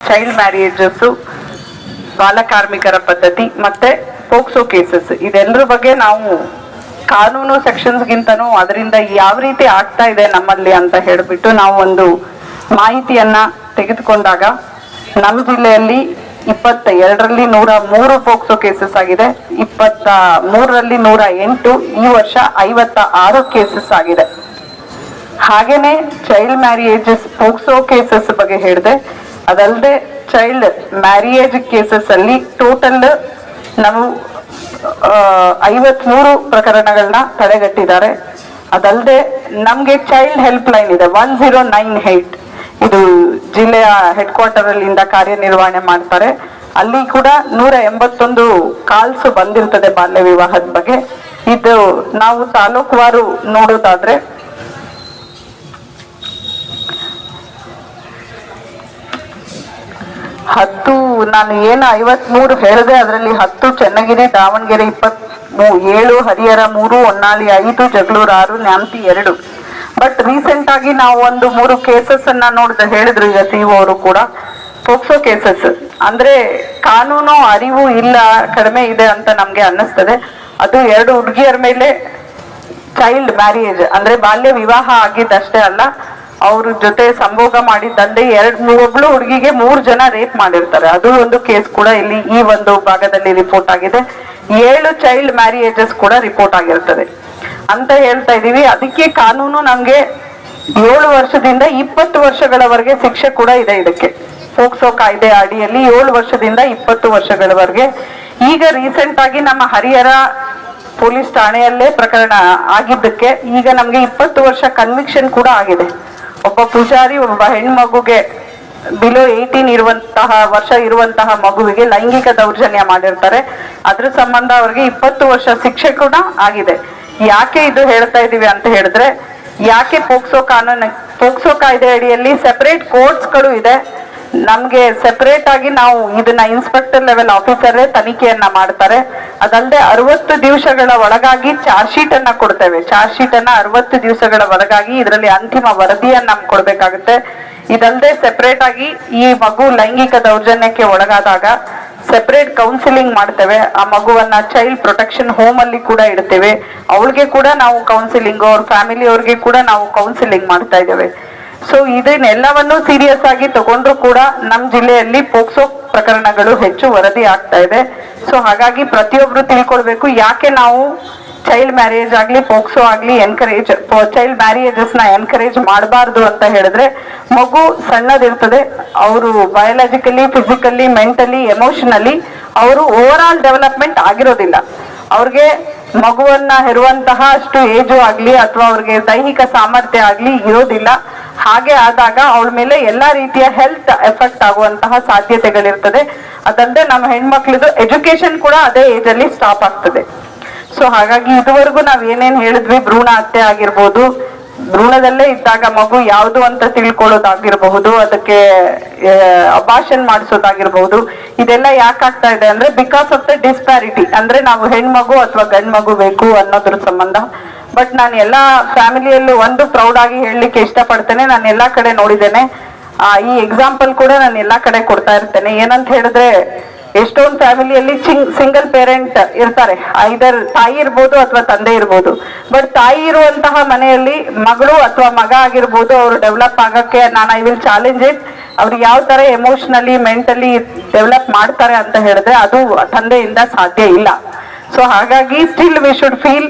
Child marriages, ಬಾಲಕಾರ್ಮಿಕರ ಪದ್ಧತಿ ಮತ್ತೆ POCSO cases, ಇದೆಲ್ಲರ ಬಗ್ಗೆ ನಾವು ಕಾನೂನು ಸೆಕ್ಷನ್ಸ್ಗಿಂತನೂ ಅದರಿಂದ ಯಾವ ರೀತಿ ಆಗ್ತಾ ಇದೆ ನಮ್ಮಲ್ಲಿ ಅಂತ ಹೇಳಿಬಿಟ್ಟು ನಾವು ಒಂದು ಮಾಹಿತಿಯನ್ನ ತೆಗೆದುಕೊಂಡಾಗ ನಮ್ಮ ಜಿಲ್ಲೆಯಲ್ಲಿ 22ರಲ್ಲಿ 103 ಪೋಕ್ಸೋ ಕೇಸಸ್ ಆಗಿದೆ, 23ರಲ್ಲಿ 108, ಈ ವರ್ಷ 56 ಕೇಸಸ್ ಆಗಿದೆ. ಹಾಗೇನೆ ಚೈಲ್ಡ್ ಮ್ಯಾರೇಜಸ್ ಪೋಕ್ಸೋ ಕೇಸಸ್ ಬಗ್ಗೆ ಹೇಳಿದೆ. ಅದಲ್ಲದೆ ಚೈಲ್ಡ್ ಮ್ಯಾರೇಜ್ ಕೇಸಸ್ ಅಲ್ಲಿ ಟೋಟಲ್ ನಾವು 53 ಪ್ರಕರಣಗಳನ್ನ ತಡೆಗಟ್ಟಿದ್ದಾರೆ. ಅದಲ್ಲದೆ ನಮ್ಗೆ ಚೈಲ್ಡ್ ಹೆಲ್ಪ್ ಲೈನ್ ಇದೆ 1098, ಇದು ಜಿಲ್ಲೆಯ ಹೆಡ್ ಕ್ವಾರ್ಟರ್ ಅಲ್ಲಿಂದ ಕಾರ್ಯನಿರ್ವಹಣೆ ಮಾಡ್ತಾರೆ. ಅಲ್ಲಿ ಕೂಡ 181 ಕಾಲ್ಸ್ ಬಂದಿರ್ತದೆ ಬಾಲ್ಯ ವಿವಾಹದ ಬಗ್ಗೆ. ಇದು ನಾವು ತಾಲೂಕುವಾರು ನೋಡೋದಾದ್ರೆ ನಾನು ಏನು 53 ಹೇಳಿದೆ, ಅದರಲ್ಲಿ 10 ಚನ್ನಗಿರಿ, ದಾವಣಗೆರೆ 27, ಹರಿಹರ 3, ಹೊನ್ನಾಳಿ 5, ಜಗಳೂರು 6, ನ್ಯಾಮತಿ 2. ಬಟ್ ರೀಸೆಂಟ್ ಆಗಿ ನಾವು ಒಂದು 3 ಕೇಸಸ್ ಅನ್ನ ಹೇಳಿದ್ರು ಈಗ ಸಿಒ ಅವರು ಕೂಡ. ಪೋಕ್ಸೋ ಕೇಸಸ್ ಅಂದ್ರೆ ಕಾನೂನು ಅರಿವು ಇಲ್ಲ, ಕಡಿಮೆ ಇದೆ ಅಂತ ನಮ್ಗೆ ಅನ್ನಿಸ್ತದೆ. ಅದು 2 ಹುಡುಗಿಯರ ಮೇಲೆ ಚೈಲ್ಡ್ ಮ್ಯಾರೇಜ್ ಅಂದ್ರೆ ಬಾಲ್ಯ ವಿವಾಹ ಆಗಿದ್ದಷ್ಟೇ ಅಲ್ಲ, ಅವ್ರ ಜೊತೆ ಸಂಭೋಗ ಮಾಡಿದ್ದಂತೆ ಒಬ್ಳು ಹುಡುಗಿಗೆ 3 ಜನ ರೇಪ್ ಮಾಡಿರ್ತಾರೆ. ಅದು ಒಂದು ಕೇಸ್ ಕೂಡ ಇಲ್ಲಿ ಈ ಒಂದು ಭಾಗದಲ್ಲಿ ರಿಪೋರ್ಟ್ ಆಗಿದೆ. 7 ಚೈಲ್ಡ್ ಮ್ಯಾರೇಜಸ್ ಕೂಡ ರಿಪೋರ್ಟ್ ಆಗಿರ್ತದೆ ಅಂತ ಹೇಳ್ತಾ ಇದೀವಿ. ಅದಕ್ಕೆ ಕಾನೂನು ನಮ್ಗೆ 7 ವರ್ಷದಿಂದ 20 ವರ್ಷಗಳವರೆಗೆ ಶಿಕ್ಷೆ ಕೂಡ ಇದೆ. ಇದಕ್ಕೆ ಪೋಕ್ಸೋ ಕಾಯ್ದೆ ಅಡಿಯಲ್ಲಿ 7 ವರ್ಷದಿಂದ 20 ವರ್ಷಗಳವರೆಗೆ. ಈಗ ರೀಸೆಂಟ್ ಆಗಿ ನಮ್ಮ ಹರಿಹರ ಪೊಲೀಸ್ ಠಾಣೆಯಲ್ಲೇ ಪ್ರಕರಣ ಆಗಿದ್ದಕ್ಕೆ ಈಗ ನಮ್ಗೆ 20 ವರ್ಷ ಕನ್ವಿಕ್ಷನ್ ಕೂಡ ಆಗಿದೆ. ಒಬ್ಬ ಪೂಜಾರಿ ಒಬ್ಬ ಹೆಣ್ಮಗುಗೆ ಬಿಲೋ 18 ವರ್ಷ ಇರುವಂತಹ ಮಗುವಿಗೆ ಲೈಂಗಿಕ ದೌರ್ಜನ್ಯ ಮಾಡಿರ್ತಾರೆ. ಅದ್ರ ಸಂಬಂಧ ಅವ್ರಿಗೆ 20 ವರ್ಷ ಶಿಕ್ಷೆ ಕೂಡ ಆಗಿದೆ. ಯಾಕೆ ಇದು ಹೇಳ್ತಾ ಇದೀವಿ ಅಂತ ಹೇಳಿದ್ರೆ, ಯಾಕೆ ಪೋಕ್ಸೋ ಕಾಯ್ದೆ ಅಡಿಯಲ್ಲಿ ಸೆಪರೇಟ್ ಕೋರ್ಟ್ಸ್ಗಳು ಇದೆ. ನಮ್ಗೆ ಸೆಪರೇಟ್ ಆಗಿ ನಾವು ಇದನ್ನ ಇನ್ಸ್ಪೆಕ್ಟರ್ ಲೆವೆಲ್ ಆಫೀಸರೇ ತನಿಖೆಯನ್ನ ಮಾಡ್ತಾರೆ. ಅದಲ್ಲದೆ 60 ದಿವಸಗಳ ಒಳಗಾಗಿ ಚಾರ್ಜ್ ಶೀಟ್ ಅನ್ನ ಕೊಡ್ತೇವೆ. ಚಾರ್ಜ್ ಶೀಟ್ ಅನ್ನ 60 ದಿವಸಗಳ ಒಳಗಾಗಿ ಇದರಲ್ಲಿ ಅಂತಿಮ ವರದಿಯನ್ನ ನಮ್ಗೆ ಕೊಡ್ಬೇಕಾಗುತ್ತೆ. ಇದಲ್ಲದೆ ಸೆಪರೇಟ್ ಆಗಿ ಈ ಮಗು ಲೈಂಗಿಕ ದೌರ್ಜನ್ಯಕ್ಕೆ ಒಳಗಾದಾಗ ಸೆಪರೇಟ್ ಕೌನ್ಸಿಲಿಂಗ್ ಮಾಡ್ತೇವೆ. ಆ ಮಗುವನ್ನ ಚೈಲ್ಡ್ ಪ್ರೊಟೆಕ್ಷನ್ ಹೋಮ್ ಅಲ್ಲಿ ಕೂಡ ಇಡ್ತೇವೆ. ಅವಳಿಗೆ ಕೂಡ ನಾವು ಕೌನ್ಸಿಲಿಂಗ್, ಅವ್ರ ಫ್ಯಾಮಿಲಿ ಅವ್ರಿಗೆ ಕೂಡ ನಾವು ಕೌನ್ಸಿಲಿಂಗ್ ಮಾಡ್ತಾ ಇದ್ದೇವೆ. ಸೊ ಇದನ್ನೆಲ್ಲವನ್ನು ಸೀರಿಯಸ್ ಆಗಿ ತಗೊಂಡ್ರು ಕೂಡ ನಮ್ಮ ಜಿಲ್ಲೆಯಲ್ಲಿ ಪೋಕ್ಸೋ ಪ್ರಕರಣಗಳು ಹೆಚ್ಚು ವರದಿ ಆಗ್ತಾ ಇದೆ. ಸೊ ಹಾಗಾಗಿ ಪ್ರತಿಯೊಬ್ರು ತಿಳ್ಕೊಳ್ಬೇಕು, ಯಾಕೆ ನಾವು ಚೈಲ್ಡ್ ಮ್ಯಾರೇಜ್ ಆಗ್ಲಿ ಪೋಕ್ಸೋ ಆಗ್ಲಿ ಚೈಲ್ಡ್ ಮ್ಯಾರೇಜಸ್ ನ ಎನ್ಕರೇಜ್ ಮಾಡಬಾರ್ದು ಅಂತ ಹೇಳಿದ್ರೆ, ಮಗು ಸಣ್ಣದಿರ್ತದೆ, ಅವರು ಬಯೋಲಾಜಿಕಲಿ, ಫಿಸಿಕಲಿ, ಮೆಂಟಲಿ, ಎಮೋಷನಲಿ ಅವರು ಓವರ್ ಆಲ್ ಡೆವಲಪ್ಮೆಂಟ್ ಆಗಿರೋದಿಲ್ಲ. ಅವ್ರಿಗೆ ಮಗುವನ್ನ ಹೆರುವಂತಹ ಅಷ್ಟು ಏಜು ಆಗ್ಲಿ ಅಥವಾ ಅವ್ರಿಗೆ ದೈಹಿಕ ಸಾಮರ್ಥ್ಯ ಆಗ್ಲಿ ಇರೋದಿಲ್ಲ. ಹಾಗೆ ಆದಾಗ ಅವಳ ಮೇಲೆ ಎಲ್ಲಾ ರೀತಿಯ ಹೆಲ್ತ್ ಎಫೆಕ್ಟ್ ಆಗುವಂತಹ ಸಾಧ್ಯತೆಗಳಿರ್ತದೆ. ಅದಲ್ಲದೆ ನಮ್ಮ ಹೆಣ್ಮಕ್ಳದು ಎಜುಕೇಶನ್ ಕೂಡ ಅದೇ ಏಜ್ ಅಲ್ಲಿ ಸ್ಟಾಪ್ ಆಗ್ತದೆ. ಸೊ ಹಾಗಾಗಿ ಇದುವರೆಗೂ ನಾವ್ ಏನೇನ್ ಹೇಳಿದ್ವಿ, ಭ್ರೂಣ ಹತ್ಯೆ ಆಗಿರ್ಬೋದು, ಭ್ರೂಣದಲ್ಲೇ ಇದ್ದಾಗ ಮಗು ಯಾವುದು ಅಂತ ತಿಳ್ಕೊಳ್ಳೋದಾಗಿರಬಹುದು, ಅದಕ್ಕೆ ಅಬಾರ್ಷನ್ ಮಾಡಿಸೋದಾಗಿರ್ಬಹುದು, ಇದೆಲ್ಲ ಯಾಕಾಗ್ತಾ ಇದೆ ಅಂದ್ರೆ ಬಿಕಾಸ್ ಆಫ್ ದ ಡಿಸ್ಪ್ಯಾರಿಟಿ. ಅಂದ್ರೆ ನಾವು ಹೆಣ್ಮಗು ಅಥವಾ ಗಂಡ್ ಮಗು ಬೇಕು ಅನ್ನೋದ್ರ ಸಂಬಂಧ. ಬಟ್ ನಾನು ಎಲ್ಲಾ ಫ್ಯಾಮಿಲಿಯಲ್ಲೂ ಒಂದು ಪ್ರೌಡ್ ಆಗಿ ಹೇಳಲಿಕ್ಕೆ ಇಷ್ಟಪಡ್ತೇನೆ, ನಾನು ಎಲ್ಲಾ ಕಡೆ ನೋಡಿದ್ದೇನೆ. ಈ ಎಕ್ಸಾಂಪಲ್ ಕೂಡ ನಾನು ಎಲ್ಲಾ ಕಡೆ ಕೊಡ್ತಾ ಇರ್ತೇನೆ. ಏನಂತ ಹೇಳಿದ್ರೆ, ಎಷ್ಟೊಂದು ಫ್ಯಾಮಿಲಿಯಲ್ಲಿ ಸಿಂಗಲ್ ಪೇರೆಂಟ್ ಇರ್ತಾರೆ, ಐದರ್ ತಾಯಿ ಇರ್ಬೋದು ಅಥವಾ ತಂದೆ ಇರ್ಬೋದು. ಬಟ್ ತಾಯಿ ಇರುವಂತಹ ಮನೆಯಲ್ಲಿ ಮಗಳು ಅಥವಾ ಮಗ ಆಗಿರ್ಬೋದು, ಅವರು ಡೆವಲಪ್ ಆಗಕ್ಕೆ ಐ ವಿಲ್ ಚಾಲೆಂಜ್ ಇಟ್. ಅವ್ರು ಯಾವ ತರ ಎಮೋಷನಲಿ, ಮೆಂಟಲಿ ಡೆವಲಪ್ ಮಾಡ್ತಾರೆ ಅಂತ ಹೇಳಿದ್ರೆ ಅದು ತಂದೆಯಿಂದ ಸಾಧ್ಯ ಇಲ್ಲ. ಸೊ ಹಾಗಾಗಿ ಸ್ಟಿಲ್ ವಿ ಶುಡ್ ಫೀಲ್,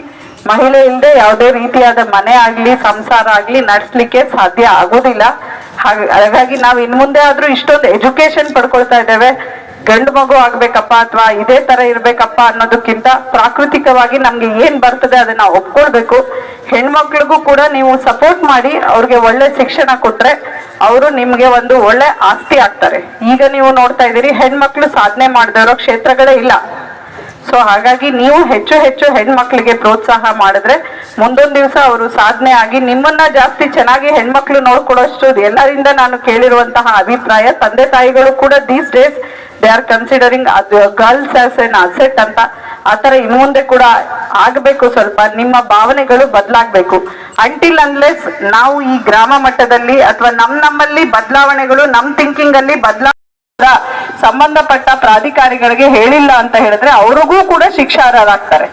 ಮಹಿಳೆ ಇಲ್ಲದೆ ಯಾವುದೇ ರೀತಿಯಾದ ಮನೆ ಆಗ್ಲಿ ಸಂಸಾರ ಆಗ್ಲಿ ನಡೆಸ್ಲಿಕ್ಕೆ ಸಾಧ್ಯ ಆಗೋದಿಲ್ಲ. ಹಾಗಾಗಿ ನಾವು ಇನ್ ಮುಂದೆ ಆದ್ರೂ ಇಷ್ಟೊಂದು ಎಜುಕೇಶನ್ ಪಡ್ಕೊಳ್ತಾ ಇದ್ದೇವೆ. ಗಂಡು ಮಗು ಆಗ್ಬೇಕಪ್ಪ ಅಥವಾ ಇದೇ ತರ ಇರ್ಬೇಕಪ್ಪ ಅನ್ನೋದಕ್ಕಿಂತ ಪ್ರಾಕೃತಿಕವಾಗಿ ನಮ್ಗೆ ಏನ್ ಬರ್ತದೆ ಅದನ್ನ ಒಪ್ಕೊಳ್ಬೇಕು. ಹೆಣ್ಮಕ್ಳಿಗೂ ಕೂಡ ನೀವು ಸಪೋರ್ಟ್ ಮಾಡಿ ಅವ್ರಿಗೆ ಒಳ್ಳೆ ಶಿಕ್ಷಣ ಕೊಟ್ರೆ ಅವರು ನಿಮ್ಗೆ ಒಂದು ಒಳ್ಳೆ ಆಸ್ತಿ ಆಗ್ತಾರೆ. ಈಗ ನೀವು ನೋಡ್ತಾ ಇದ್ದೀರಿ, ಹೆಣ್ಮಕ್ಳು ಸಾಧನೆ ಮಾಡದೇ ಇರೋ ಕ್ಷೇತ್ರಗಳೇ ಇಲ್ಲ. ಸೊ ಹಾಗಾಗಿ ನೀವು ಹೆಚ್ಚು ಹೆಚ್ಚು ಹೆಣ್ಮಕ್ಳಿಗೆ ಪ್ರೋತ್ಸಾಹ ಮಾಡಿದ್ರೆ ಮುಂದೊಂದು ದಿವಸ ಅವರು ಸಾಧನೆ ಆಗಿ ನಿಮ್ಮನ್ನ ಜಾಸ್ತಿ ಚೆನ್ನಾಗಿ ಹೆಣ್ಮಕ್ಳು ನೋಡ್ಕೊಡೋಷ್ಟು ಎಲ್ಲರಿಂದ ನಾನು ಕೇಳಿರುವಂತಹ ಅಭಿಪ್ರಾಯ, ತಂದೆ ತಾಯಿಗಳು ಕೂಡ these days they are considering girls as N asset ಅಂತ. ಆತರ ಇನ್ನು ಮುಂದೆ ಕೂಡ ಆಗ್ಬೇಕು. ಸ್ವಲ್ಪ ನಿಮ್ಮ ಭಾವನೆಗಳು ಬದಲಾಗ್ಬೇಕು. ಅಂಟಿಲ್ ಅನ್ಲೆಸ್ ನಾವು ಈ ಗ್ರಾಮ ಮಟ್ಟದಲ್ಲಿ ಅಥವಾ ನಮ್ಮಲ್ಲಿ ಬದಲಾವಣೆಗಳು, ನಮ್ಮ ಥಿಂಕಿಂಗ್ ಅಲ್ಲಿ ಸಂಬಂಧಪಟ್ಟ ಪ್ರಾಧಿಕಾರಿಗಳಿಗೆ ಹೇಳಿಲ್ಲ ಅಂತ ಹೇಳಿದ್ರೆ ಅವ್ರಿಗೂ ಕೂಡ ಶಿಕ್ಷಾರ್ಹರಾಗ್ತಾರೆ.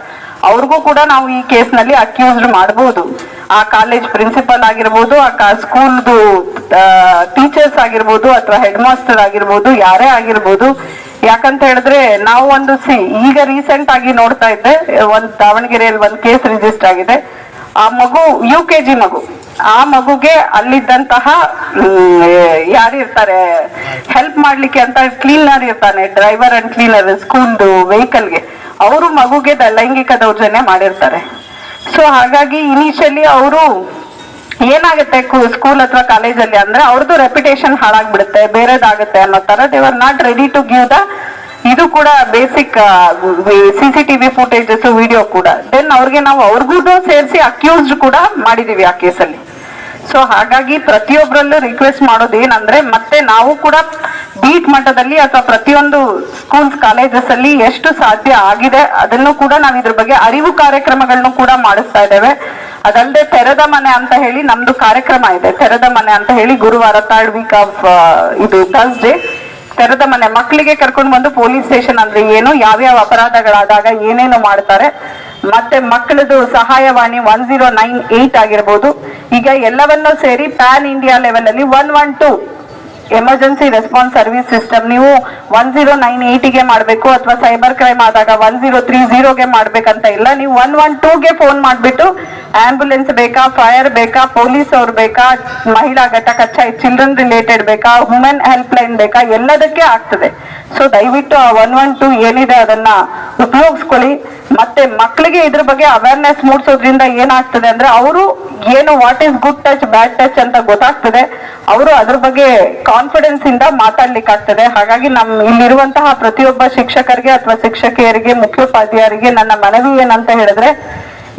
ಅವ್ರಿಗೂ ಕೂಡ ನಾವು ಈ ಕೇಸ್ನಲ್ಲಿ ಅಕ್ಯೂಸ್ಡ್ ಮಾಡಬಹುದು. ಆ ಕಾಲೇಜ್ ಪ್ರಿನ್ಸಿಪಲ್ ಆಗಿರ್ಬೋದು, ಆ ಸ್ಕೂಲ್ದು ಟೀಚರ್ಸ್ ಆಗಿರ್ಬೋದು, ಅಥವಾ ಹೆಡ್ ಮಾಸ್ಟರ್ ಆಗಿರ್ಬೋದು, ಯಾರೇ ಆಗಿರ್ಬೋದು. ಯಾಕಂತ ಹೇಳಿದ್ರೆ ನಾವು ಈಗ ರೀಸೆಂಟ್ ಆಗಿ ನೋಡ್ತಾ ಇದ್ದೆ, ದಾವಣಗೆರೆಯಲ್ಲಿ ಒಂದು ಕೇಸ್ ರಿಜಿಸ್ಟರ್ ಆಗಿದೆ. ಆ ಮಗು UKG ಮಗು, ಆ ಮಗುಗೆ ಅಲ್ಲಿದ್ದಂತಹ ಯಾರು ಇರ್ತಾರೆ ಹೆಲ್ಪ್ ಮಾಡ್ಲಿಕ್ಕೆ ಅಂತ ಕ್ಲೀನರ್ ಇರ್ತಾನೆ, ಡ್ರೈವರ್ ಅಂಡ್ ಕ್ಲೀನರ್ ಸ್ಕೂಲ್ದು ವೆಹಿಕಲ್ಗೆ, ಅವರು ಮಗುಗೆ ಲೈಂಗಿಕ ದೌರ್ಜನ್ಯ ಮಾಡಿರ್ತಾರೆ. ಸೊ ಹಾಗಾಗಿ ಇನಿಷಿಯಲಿ ಅವರು ಏನಾಗುತ್ತೆ ಸ್ಕೂಲ್ ಅಥವಾ ಕಾಲೇಜಲ್ಲಿ ಅಂದ್ರೆ ಅವ್ರದ್ದು ರೆಪ್ಯುಟೇಷನ್ ಹಾಳಾಗ್ಬಿಡುತ್ತೆ, ಬೇರೆದಾಗುತ್ತೆ ಅನ್ನೋ ತರ they are not ready to give the ಇದು ಕೂಡ ಬೇಸಿಕ್ CCTV ಫುಟೇಜಸ್ ವಿಡಿಯೋ ಕೂಡ. ದೆನ್ ಅವ್ರಿಗೂ ಸೇರಿಸಿ ಅಕ್ಯೂಸ್ಡ್ ಕೂಡ ಮಾಡಿದೀವಿ ಆ ಕೇಸಲ್ಲಿ. ಸೊ ಹಾಗಾಗಿ ಪ್ರತಿಯೊಬ್ಬರಲ್ಲೂ ರಿಕ್ವೆಸ್ಟ್ ಮಾಡೋದು ಏನಂದ್ರೆ, ಮತ್ತೆ ನಾವು ಕೂಡ ಬೀಟ್ ಮಟ್ಟದಲ್ಲಿ ಅಥವಾ ಪ್ರತಿಯೊಂದು ಸ್ಕೂಲ್ಸ್ ಕಾಲೇಜಸ್ ಅಲ್ಲಿ ಎಷ್ಟು ಸಾಧ್ಯ ಆಗಿದೆ ಅದನ್ನು ಕೂಡ ನಾವು ಇದ್ರ ಬಗ್ಗೆ ಅರಿವು ಕಾರ್ಯಕ್ರಮಗಳನ್ನು ಕೂಡ ಮಾಡಿಸ್ತಾ ಇದ್ದೇವೆ. ಅದಲ್ಲದೆ ತೆರೆದ ಮನೆ ಅಂತ ಹೇಳಿ ನಮ್ದು ಕಾರ್ಯಕ್ರಮ ಇದೆ. ತೆರೆದ ಮನೆ ಅಂತ ಹೇಳಿ ಗುರುವಾರ 3rd ವೀಕ್ ಆಫ್ ಇದು ಥರ್ಸ್ಡೇ ತೆರೆದ ಮನೆ ಮಕ್ಕಳಿಗೆ ಕರ್ಕೊಂಡು ಬಂದು ಪೊಲೀಸ್ ಸ್ಟೇಷನ್ ಅಂದ್ರೆ ಏನು, ಯಾವ್ಯಾವ ಅಪರಾಧಗಳಾದಾಗ ಏನೇನು ಮಾಡ್ತಾರೆ, ಮತ್ತೆ ಮಕ್ಕಳದು ಸಹಾಯವಾಣಿ 1098 ಆಗಿರ್ಬೋದು. ಈಗ ಎಲ್ಲವನ್ನೂ ಸೇರಿ ಪ್ಯಾನ್ ಇಂಡಿಯಾ ಲೆವೆಲ್ ಅಲ್ಲಿ 112 ಎಮರ್ಜೆನ್ಸಿ ರೆಸ್ಪಾನ್ಸ್ ಸರ್ವಿಸ್ ಸಿಸ್ಟಮ್ ನೀವು 1098ಗೆ ಮಾಡಬೇಕು, ಅಥವಾ ಸೈಬರ್ ಕ್ರೈಮ್ ಆದಾಗ 1030ಗೆ ಮಾಡ್ಬೇಕಂತ ಇಲ್ಲ. ನೀವು 112ಗೆ ಫೋನ್ ಮಾಡ್ಬಿಟ್ಟು ಆಂಬ್ಯುಲೆನ್ಸ್ ಬೇಕಾ, ಫೈರ್ ಬೇಕಾ, ಪೊಲೀಸ್ ಅವ್ರು ಬೇಕಾ, ಮಹಿಳಾ ಘಟಕ, ಚಿಲ್ಡ್ರನ್ ರಿಲೇಟೆಡ್ ಬೇಕಾ, ವುಮೆನ್ ಹೆಲ್ಪ್ ಲೈನ್ ಬೇಕಾ, ಎಲ್ಲದಕ್ಕೆ ಆಗ್ತದೆ. ಸೊ ದಯವಿಟ್ಟು ಆ 112 ಏನಿದೆ ಅದನ್ನ ಉಪಯೋಗಿಸ್ಕೊಳ್ಳಿ. ಮತ್ತೆ ಮಕ್ಕಳಿಗೆ ಇದ್ರ ಬಗ್ಗೆ ಅವೇರ್ನೆಸ್ ಮೂಡಿಸೋದ್ರಿಂದ ಏನಾಗ್ತದೆ ಅಂದ್ರೆ ಅವರು ಏನು what is good touch bad touch ಅಂತ ಗೊತ್ತಾಗ್ತದೆ. ಅವರು ಅದ್ರ ಬಗ್ಗೆ ಕಾನ್ಫಿಡೆನ್ಸ್ ಇಂದ ಮಾತಾಡ್ಲಿಕ್ಕಾಗ್ತದೆ. ಹಾಗಾಗಿ ಇಲ್ಲಿರುವಂತಹ ಪ್ರತಿಯೊಬ್ಬ ಶಿಕ್ಷಕರಿಗೆ ಅಥವಾ ಶಿಕ್ಷಕಿಯರಿಗೆ, ಮುಖ್ಯೋಪಾಧ್ಯಾಯರಿಗೆ ನನ್ನ ಮನವಿ ಏನಂತ ಹೇಳಿದ್ರೆ,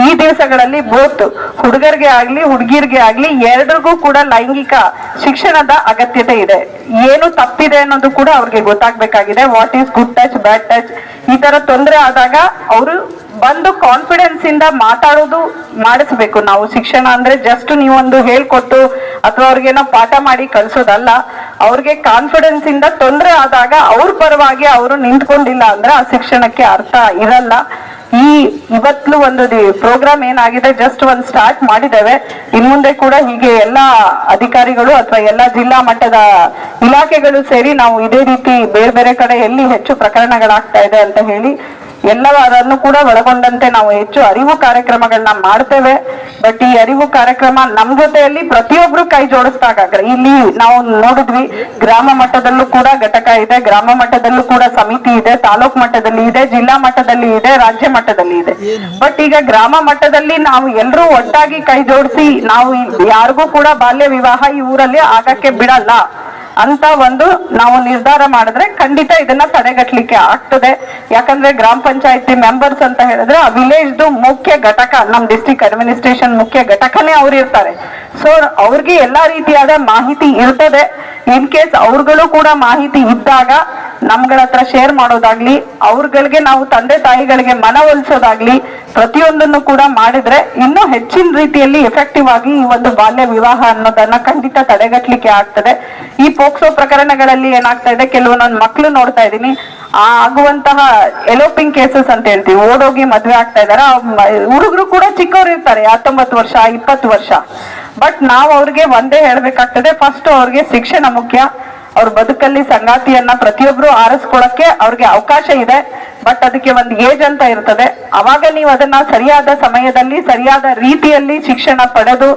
ಈ ದಿವಸಗಳಲ್ಲಿ ಬೋತ್ ಹುಡುಗರಿಗೆ ಆಗ್ಲಿ ಹುಡುಗಿರ್ಗೆ ಆಗ್ಲಿ ಎರಡರಿಗೂ ಕೂಡ ಲೈಂಗಿಕ ಶಿಕ್ಷಣದ ಅಗತ್ಯತೆ ಇದೆ. ಏನು ತಪ್ಪಿದೆ ಅನ್ನೋದು ಕೂಡ ಅವ್ರಿಗೆ ಗೊತ್ತಾಗ್ಬೇಕಾಗಿದೆ. What is good touch bad touch ಈ ತರ ತೊಂದರೆ ಆದಾಗ ಅವರು ಬಂದು ಕಾನ್ಫಿಡೆನ್ಸ್ ಇಂದ ಮಾತಾಡೋದು ಮಾಡಿಸ್ಬೇಕು. ನಾವು ಶಿಕ್ಷಣ ಅಂದ್ರೆ ಜಸ್ಟ್ ನೀವೊಂದು ಹೇಳ್ಕೊಟ್ಟು ಅಥವಾ ಅವ್ರಿಗೇನೋ ಪಾಠ ಮಾಡಿ ಕಳ್ಸೋದಲ್ಲ. ಅವ್ರಿಗೆ ಕಾನ್ಫಿಡೆನ್ಸ್ ಇಂದ ತೊಂದರೆ ಆದಾಗ ಅವ್ರ ಪರವಾಗಿ ಅವರು ನಿಂತ್ಕೊಂಡಿಲ್ಲ ಅಂದ್ರೆ ಆ ಶಿಕ್ಷಣಕ್ಕೆ ಅರ್ಥ ಇರಲ್ಲ. ಇವತ್ತು ಒಂದು ಪ್ರೋಗ್ರಾಮ್ ಏನಾಗಿದೆ, ಜಸ್ಟ್ ಒಂದು ಸ್ಟಾರ್ಟ್ ಮಾಡಿದ್ದೇವೆ. ಇನ್ ಮುಂದೆ ಕೂಡ ಹೀಗೆ ಎಲ್ಲಾ ಅಧಿಕಾರಿಗಳು ಅಥವಾ ಎಲ್ಲಾ ಜಿಲ್ಲಾ ಮಟ್ಟದ ಇಲಾಖೆಗಳು ಸೇರಿ ನಾವು ಇದೇ ರೀತಿ ಬೇರೆ ಬೇರೆ ಕಡೆ ಎಲ್ಲಿ ಹೆಚ್ಚು ಪ್ರಕರಣಗಳಾಗ್ತಾ ಇದೆ ಅಂತ ಹೇಳಿ ಎಲ್ಲವರನ್ನು ಕೂಡ ಒಳಗೊಂಡಂತೆ ನಾವು ಹೆಚ್ಚು ಅರಿವು ಕಾರ್ಯಕ್ರಮಗಳನ್ನ ಮಾಡ್ತೇವೆ. ಬಟ್ ಈ ಅರಿವು ಕಾರ್ಯಕ್ರಮ ನಮ್ ಜೊತೆಯಲ್ಲಿ ಪ್ರತಿಯೊಬ್ರು ಕೈ ಜೋಡಿಸಿದಾಗ, ಇಲ್ಲಿ ನಾವು ನೋಡಿದ್ವಿ ಗ್ರಾಮ ಮಟ್ಟದಲ್ಲೂ ಕೂಡ ಘಟಕ ಇದೆ, ಗ್ರಾಮ ಮಟ್ಟದಲ್ಲೂ ಕೂಡ ಸಮಿತಿ ಇದೆ, ತಾಲೂಕು ಮಟ್ಟದಲ್ಲಿ ಇದೆ, ಜಿಲ್ಲಾ ಮಟ್ಟದಲ್ಲಿ ಇದೆ, ರಾಜ್ಯ ಮಟ್ಟದಲ್ಲಿ ಇದೆ. ಬಟ್ ಈಗ ಗ್ರಾಮ ಮಟ್ಟದಲ್ಲಿ ನಾವು ಎಲ್ಲರೂ ಒಟ್ಟಾಗಿ ಕೈ ಜೋಡಿಸಿ ನಾವು ಯಾರಿಗೂ ಕೂಡ ಬಾಲ್ಯ ವಿವಾಹ ಈ ಊರಲ್ಲಿ ಆಗಕ್ಕೆ ಬಿಡಲ್ಲ ಅಂತ ಒಂದು ನಾವು ನಿರ್ಧಾರ ಮಾಡಿದ್ರೆ ಖಂಡಿತ ಇದನ್ನ ತಡೆಗಟ್ಟಲಿಕ್ಕೆ ಆಗ್ತದೆ. ಯಾಕಂದ್ರೆ ಗ್ರಾಮ ಪಂಚಾಯತಿ ಮೆಂಬರ್ಸ್ ಅಂತ ಹೇಳಿದ್ರೆ ಆ ವಿಲೇಜ್ದು ಮುಖ್ಯ ಘಟಕ, ನಮ್ ಡಿಸ್ಟ್ರಿಕ್ಟ್ ಅಡ್ಮಿನಿಸ್ಟ್ರೇಷನ್ ಮುಖ್ಯ ಘಟಕನೇ ಅವ್ರು ಇರ್ತಾರೆ. ಸೊ ಅವ್ರಿಗೆ ಎಲ್ಲಾ ರೀತಿಯಾದ ಮಾಹಿತಿ ಇರ್ತದೆ. ಇನ್ ಕೇಸ್ ಅವ್ರುಗಳು ಕೂಡ ಮಾಹಿತಿ ಇದ್ದಾಗ ನಮ್ಗಳ ಹತ್ರ ಶೇರ್ ಮಾಡೋದಾಗ್ಲಿ, ಅವ್ರಗಳಿಗೆ ನಾವು ತಂದೆ ತಾಯಿಗಳಿಗೆ ಮನವೊಲಿಸೋದಾಗ್ಲಿ ಪ್ರತಿಯೊಂದನ್ನು ಕೂಡ ಮಾಡಿದ್ರೆ ಇನ್ನೂ ಹೆಚ್ಚಿನ ರೀತಿಯಲ್ಲಿ ಎಫೆಕ್ಟಿವ್ ಆಗಿ ಈ ಒಂದು ಬಾಲ್ಯ ವಿವಾಹ ಅನ್ನೋದನ್ನ ಖಂಡಿತ ತಡೆಗಟ್ಟಲಿಕ್ಕೆ ಆಗ್ತದೆ. ಈ ಪೋಕ್ಸೋ ಪ್ರಕರಣಗಳಲ್ಲಿ ಏನಾಗ್ತಾ ಇದೆ, ಕೆಲವೊಂದೊಂದು ಮಕ್ಕಳು ನೋಡ್ತಾ ಇದೀನಿ, ಆಗುವಂತಹ ಎಲೋಪಿಂಗ್ ಕೇಸಸ್ ಅಂತ ಹೇಳ್ತೀವಿ, ಓಡೋಗಿ ಮದ್ವೆ ಆಗ್ತಾ ಇದಾರೆ. ಹುಡುಗರು ಕೂಡ ಚಿಕ್ಕವ್ರು ಇರ್ತಾರೆ, 19 ವರ್ಷ 20 ವರ್ಷ. ಬಟ್ ನಾವು ಅವ್ರಿಗೆ ಒಂದೇ ಹೇಳ್ಬೇಕಾಗ್ತದೆ, ಫಸ್ಟ್ ಅವ್ರಿಗೆ ಶಿಕ್ಷಣ ಮುಖ್ಯ. ಅವ್ರ ಬದುಕಲ್ಲಿ ಸಂಗಾತಿಯನ್ನ ಪ್ರತಿಯೊಬ್ರು ಆರಿಸ್ಕೊಳಕ್ಕೆ ಅವ್ರಿಗೆ ಅವಕಾಶ ಇದೆ. ಬಟ್ ಅದಕ್ಕೆ ಒಂದು ಏಜ್ ಅಂತ ಇರ್ತದೆ. ಅವಾಗ ನೀವು ಅದನ್ನ ಸರಿಯಾದ ಸಮಯದಲ್ಲಿ ಸರಿಯಾದ ರೀತಿಯಲ್ಲಿ ಶಿಕ್ಷಣ ಪಡೆದು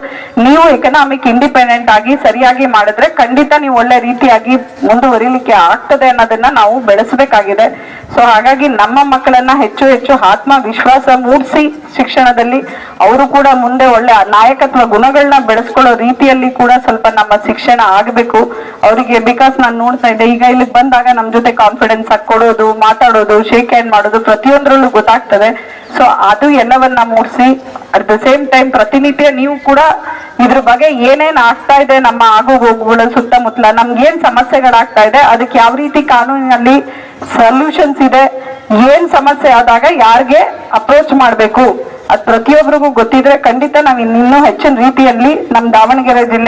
ನೀವು ಎಕನಾಮಿಕ್ ಇಂಡಿಪೆಂಡೆಂಟ್ ಆಗಿ ಸರಿಯಾಗಿ ಮಾಡಿದ್ರೆ ಖಂಡಿತ ನೀವು ಒಳ್ಳೆ ರೀತಿಯಾಗಿ ಮುಂದುವರಿಲಿಕ್ಕೆ ಆಗ್ತದೆ ಅನ್ನೋದನ್ನ ನಾವು ಬೆಳೆಸಬೇಕಾಗಿದೆ. ಸೊ ಹಾಗಾಗಿ ನಮ್ಮ ಮಕ್ಕಳನ್ನ ಹೆಚ್ಚು ಹೆಚ್ಚು ಆತ್ಮವಿಶ್ವಾಸ ಮೂಡಿಸಿ ಶಿಕ್ಷಣದಲ್ಲಿ ಅವರು ಕೂಡ ಮುಂದೆ ಒಳ್ಳೆ ನಾಯಕತ್ವ ಗುಣಗಳನ್ನ ಬೆಳೆಸ್ಕೊಳ್ಳೋ ರೀತಿಯಲ್ಲಿ ಕೂಡ ಸ್ವಲ್ಪ ನಮ್ಮ ಶಿಕ್ಷಣ ಆಗ್ಬೇಕು ಅವರಿಗೆ. ಬಿಕಾಸ್ ನಾನು ನೋಡ್ತಾ ಇದ್ದೆ, ಈಗ ಇಲ್ಲಿಗೆ ಬಂದಾಗ ನಮ್ ಜೊತೆ ಕಾನ್ಫಿಡೆನ್ಸ್ ಆಗಿ ಕೊಡೋದು, ಮಾತಾಡೋದು, ಶೇಕ್ ಹ್ಯಾಂಡ್ ಮಾಡೋದು ಪ್ರತಿಯೊಂದರಲ್ಲೂ ಗೊತ್ತಾಗ್ತದೆ. ಸೊ ಅದು ಎಲ್ಲವನ್ನ ಮೂಡಿಸಿ ಅಟ್ ದ ಸೇಮ್ ಟೈಮ್ ಪ್ರತಿನಿತ್ಯ ನೀವು ಕೂಡ ಇದ್ರ ಬಗ್ಗೆ ಏನೇನ್ ಆಗ್ತಾ ಇದೆ ನಮ್ಮ ಆಗು ಹೋಗುಗಳ ಸುತ್ತಮುತ್ತಲ, ನಮ್ಗೆ ಏನ್ ಸಮಸ್ಯೆಗಳಾಗ್ತಾ ಇದೆ, ಅದಕ್ಕೆ ಯಾವ ರೀತಿ ಕಾನೂನಿನಲ್ಲಿ ಸೊಲ್ಯೂಷನ್ಸ್ ಇದೆ, ಏನ್ ಸಮಸ್ಯೆ ಆದಾಗ ಯಾರಿಗೆ ಅಪ್ರೋಚ್ ಮಾಡ್ಬೇಕು, ಅದ್ ಪ್ರತಿಯೊಬ್ಬರಿಗೂ ಗೊತ್ತಿದ್ರೆ ಖಂಡಿತ ನಾವ್ ಇನ್ನೂ ಹೆಚ್ಚಿನ ರೀತಿಯಲ್ಲಿ ನಮ್ ದಾವಣಗೆರೆ ಜಿಲ್ಲೆ